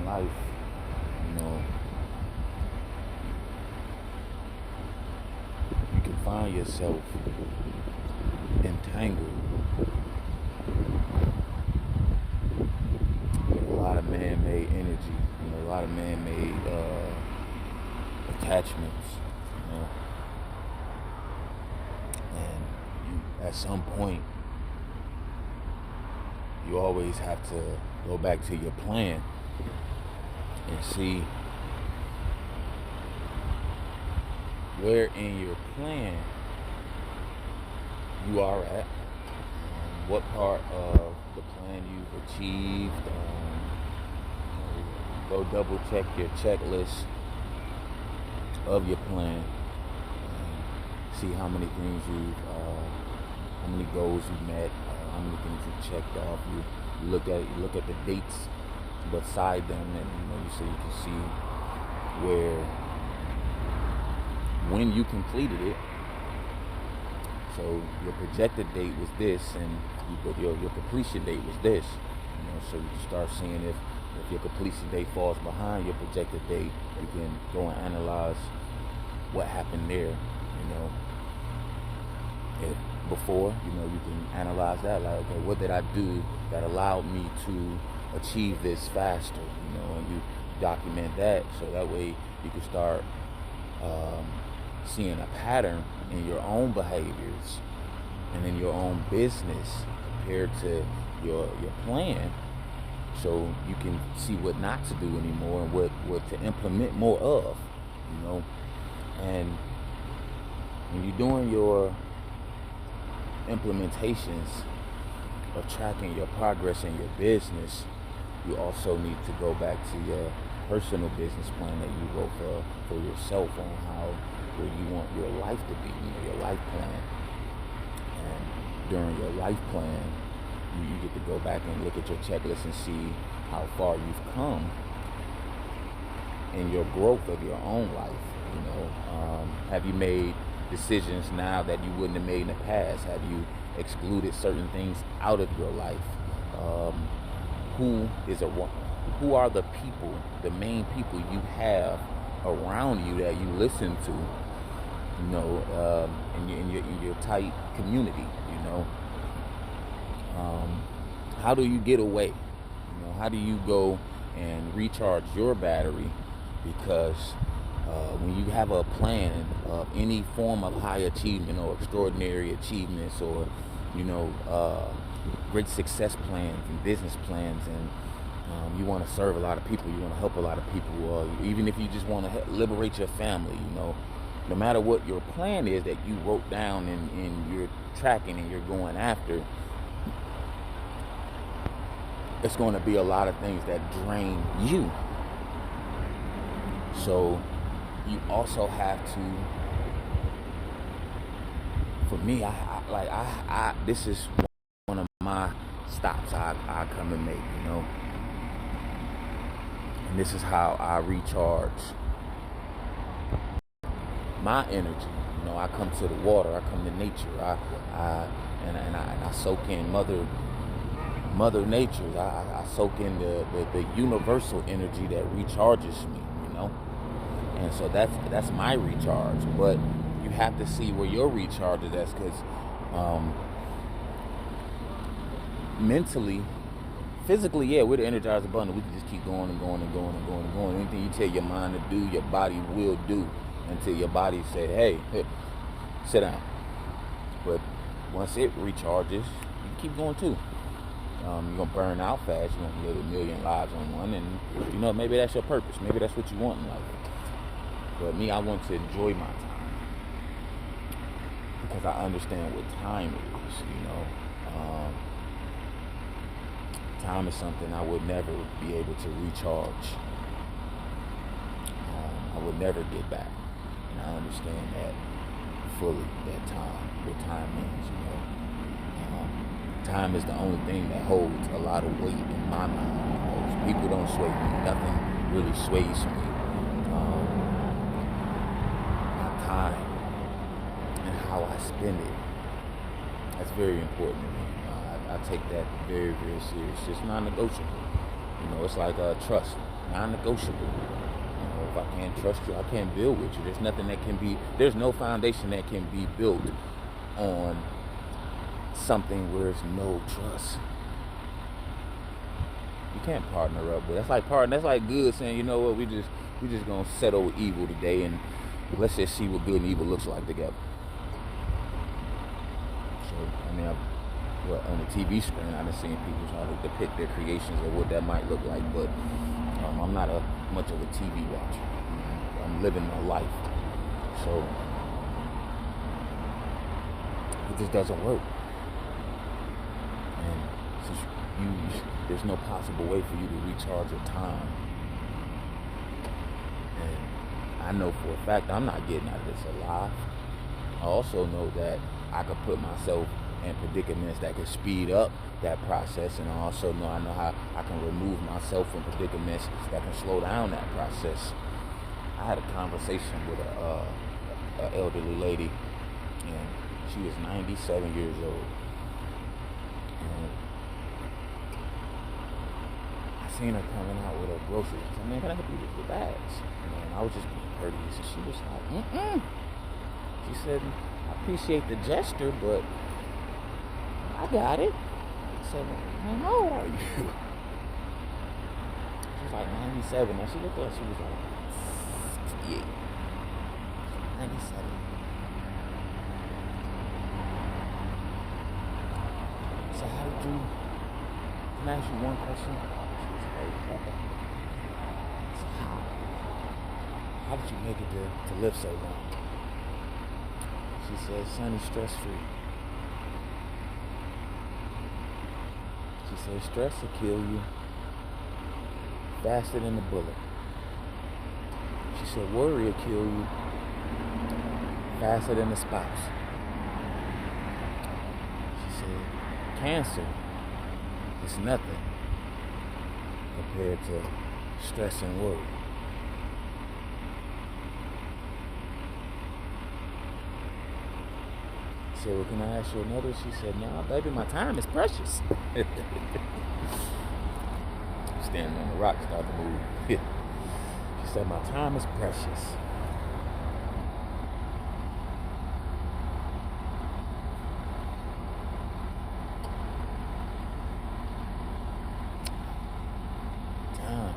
life, you know, you can find yourself entangled with a lot of man-made energy, a lot of man-made attachments, and at some point, you always have to go back to your plan and see where in your plan you are at, what part of the plan you've achieved. Go double check your checklist of your plan, see how many things how many goals you met, how many things you checked off. You look at the dates beside them, and so you can see when you completed it. So your projected date was this, and your completion date was this. So you can start seeing if your completion date falls behind your projected date, you can go and analyze what happened there. Before, you can analyze that, like, okay, what did I do that allowed me to achieve this faster, and you document that, so that way you can start seeing a pattern in your own behaviors and in your own business compared to your plan, so you can see what not to do anymore and what to implement more of, and when you're doing your implementations of tracking your progress in your business, you also need to go back to your personal business plan that you wrote for yourself on where you want your life to be, your life plan. And during your life plan, you get to go back and look at your checklist and see how far you've come in your growth of your own life. Have you made decisions now that you wouldn't have made in the past? Have you excluded certain things out of your life? Who are the people, the main people you have around you that you listen to, in your tight community, how do you get away? How do you go and recharge your battery? Because when you have a plan of any form of high achievement or extraordinary achievements, or great success plans and business plans, and you want to serve a lot of people, you want to help a lot of people, even if you just want to liberate your family, no matter what your plan is that you wrote down and you're tracking and you're going after, it's going to be a lot of things that drain you. So you also have to, for me, this is one of my stops I come and make, and this is how I recharge my energy. I come to the water, I come to nature, I soak in Mother Nature. I soak in the universal energy that recharges me, and so that's my recharge. But you have to see where your recharge is at, because mentally, physically, yeah, we're the energized bundle. We can just keep going and going and going and going and going. Anything you tell your mind to do, your body will do, until your body say, hey, sit down. But once it recharges, you can keep going too. You're going to burn out fast. You're going to live 1 million lives on one, and maybe that's your purpose. Maybe that's what you want in life. But me, I want to enjoy my time, because I understand what time is. Time is something I would never be able to recharge. I would never get back, and I understand that fully. That what time means. Time is the only thing that holds a lot of weight in my mind. People don't sway me. Nothing really sways me. My time and how I spend it. That's very important to me. I take that very, very serious. It's non-negotiable. It's like trust, non-negotiable. If I can't trust you, I can't build with you. There's no foundation that can be built on something where there's no trust. You can't partner up with. That's like good saying, you know what, we just gonna settle with evil today, and let's just see what good and evil looks like together. So on the TV screen, I've seen people try to depict their creations of what that might look like, but I'm not much of a TV watcher. I'm living my life, so it just doesn't work. And since there's no possible way for you to recharge your time, and I know for a fact I'm not getting out of this alive. I also know that I could put myself in predicaments that could speed up that process, and I know how I can remove myself from predicaments that can slow down that process. I had a conversation with a elderly lady, and she was 97 years old. And I seen her coming out with her groceries. I said, man, can I help you with your bags? And I was just being courteous, and she was like, She said, I appreciate the gesture, but I got it. I said, well, how old are you? She was like 97. Now she looked like she was like 68. 97. So can I ask you one question? She was like, okay. So how did you make it to live so long? She said, Sonny, stress-free. She said, stress will kill you faster than a bullet. She said, worry will kill you faster than a spouse. She said, cancer is nothing compared to stress and worry. I said, well, can I ask you another? She said, no, baby, my time is precious. Standing on the rock, started to move. She said, my time is precious. Time.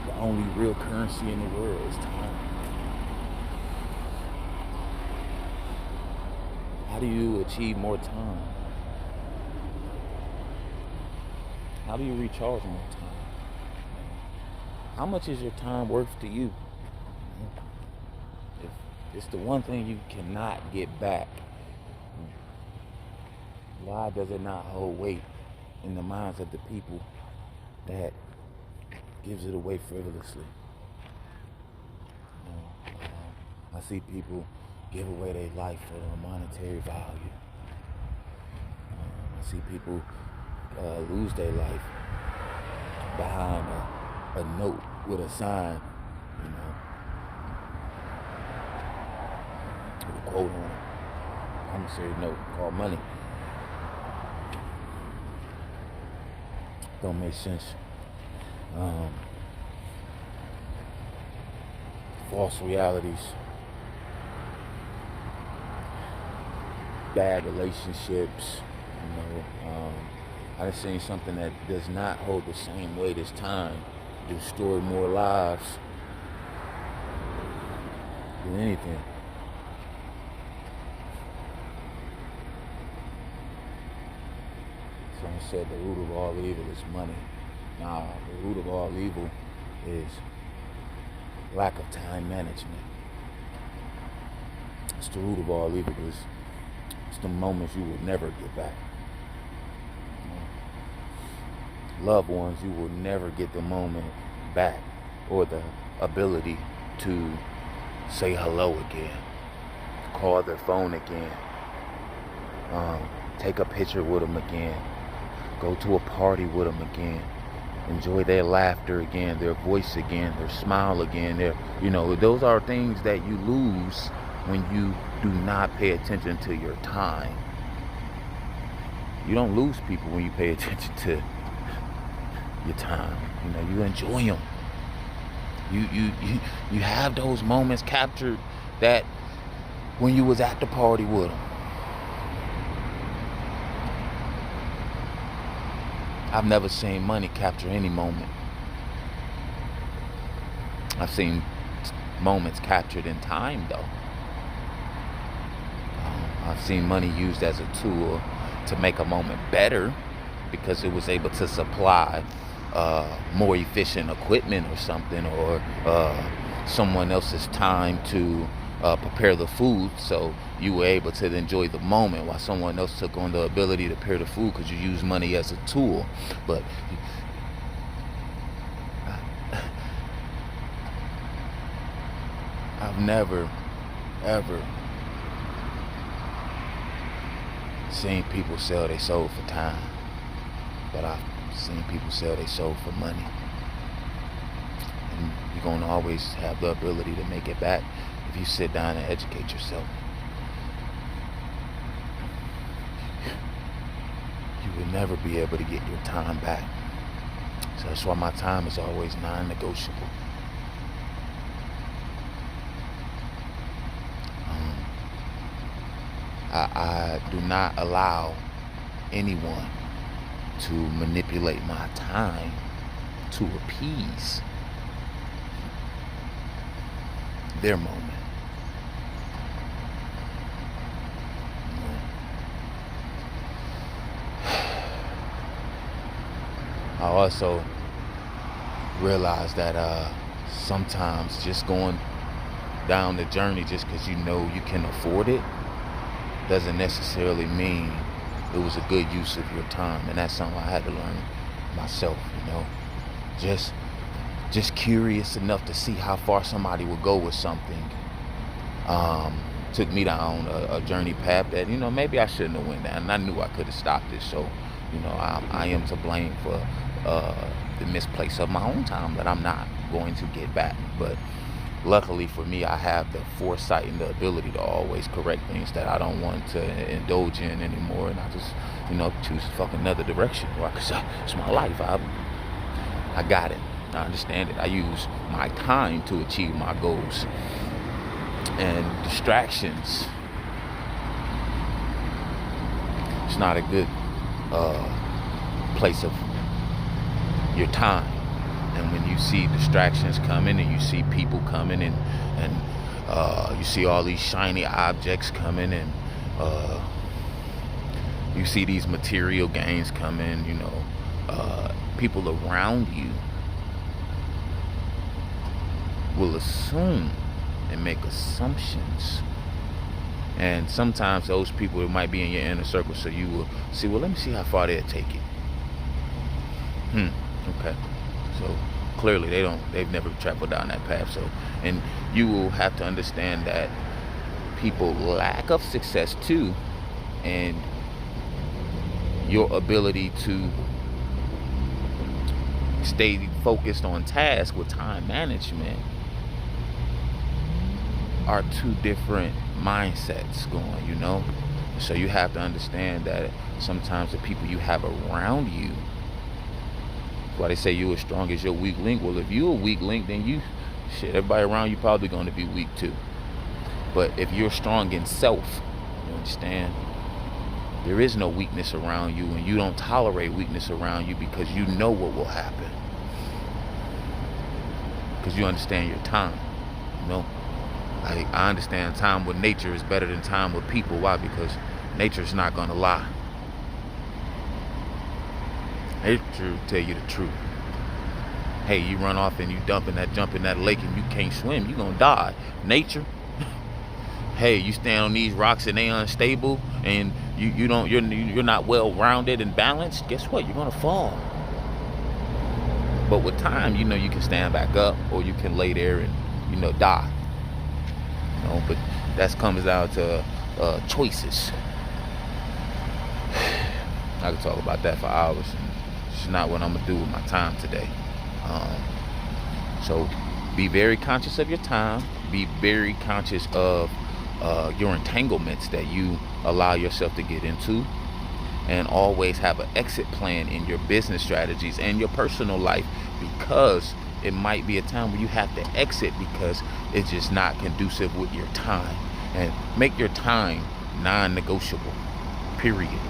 The only real currency in the world is time. How do you achieve more time? How do you recharge more time? How much is your time worth to you? If it's the one thing you cannot get back, why does it not hold weight in the minds of the people that gives it away frivolously? I see people give away their life for a monetary value. I see people lose their life behind a note with a sign, with a quote on it, promissory note called money. Don't make sense. False realities, bad relationships. I've seen something that does not hold the same weight as time destroy more lives than anything. Someone said the root of all evil is money. Nah, the root of all evil is lack of time management. It's the root of all evil. It's the moments you will never get back. Loved ones, you will never get the moment back or the ability to say hello again, call their phone again, take a picture with them again, go to a party with them again, enjoy their laughter again, their voice again, their smile again. Those are things that you lose when you do not pay attention to your time. You don't lose people when you pay attention to your time. You know, you enjoy them. You have those moments captured that when you was at the party with them. I've never seen money capture any moment. I've seen moments captured in time, though. I've seen money used as a tool to make a moment better because it was able to supply more efficient equipment or something, or someone else's time to prepare the food, so you were able to enjoy the moment while someone else took on the ability to prepare the food because you use money as a tool. But I've never ever seen people sell their soul for time, but I've seen people sell their soul for money. And you're going to always have the ability to make it back if you sit down and educate yourself. You will never be able to get your time back. So that's why my time is always non-negotiable. I do not allow anyone to manipulate my time to appease their moment. I also realize that sometimes just going down the journey just because you know you can afford it doesn't necessarily mean it was a good use of your time. And that's something I had to learn myself, you know. Just curious enough to see how far somebody would go with something. Took me down a journey path that, you know, maybe I shouldn't have went down. And I knew I could have stopped it. So, you know, I am to blame for the misplace of my own time that I'm not going to get back. But luckily for me, I have the foresight and the ability to always correct things that I don't want to indulge in anymore. And I just, you know, choose to fuck another direction. Because it's my life. I got it. I understand it. I use my time to achieve my goals. And distractions, it's not a good place of your time. And when you see distractions coming and you see people coming and you see all these shiny objects coming and you see these material gains coming, you know, people around you will assume and make assumptions. And sometimes those people might be in your inner circle, so you will see, well, let me see how far they'll take it. Okay. So clearly they've never traveled down that path. So, and you will have to understand that people lack of success too, and your ability to stay focused on task with time management are two different mindsets going, you know. So you have to understand that sometimes the people you have around you, that's why they say you're as strong as your weak link. Well, if you're a weak link, then everybody around you probably going to be weak too. But if you're strong in self, you understand, there is no weakness around you, and you don't tolerate weakness around you because you know what will happen. Because you understand your time, you know. I understand time with nature is better than time with people. Why? Because nature is not going to lie. Nature will tell you the truth. Hey, you run off and you jump in that lake and you can't swim, you're going to die. Nature, hey, you stand on these rocks and they unstable and you're not well rounded and balanced, guess what? You're going to fall. But with time, you know, you can stand back up or you can lay there and, you know, die. You know, but that comes down to choices. I could talk about that for hours. It's not what I'm gonna do with my time today. So be very conscious of your time. Be very conscious of your entanglements that you allow yourself to get into, and always have an exit plan in your business strategies and your personal life, because it might be a time where you have to exit because it's just not conducive with your time. And make your time non-negotiable, period.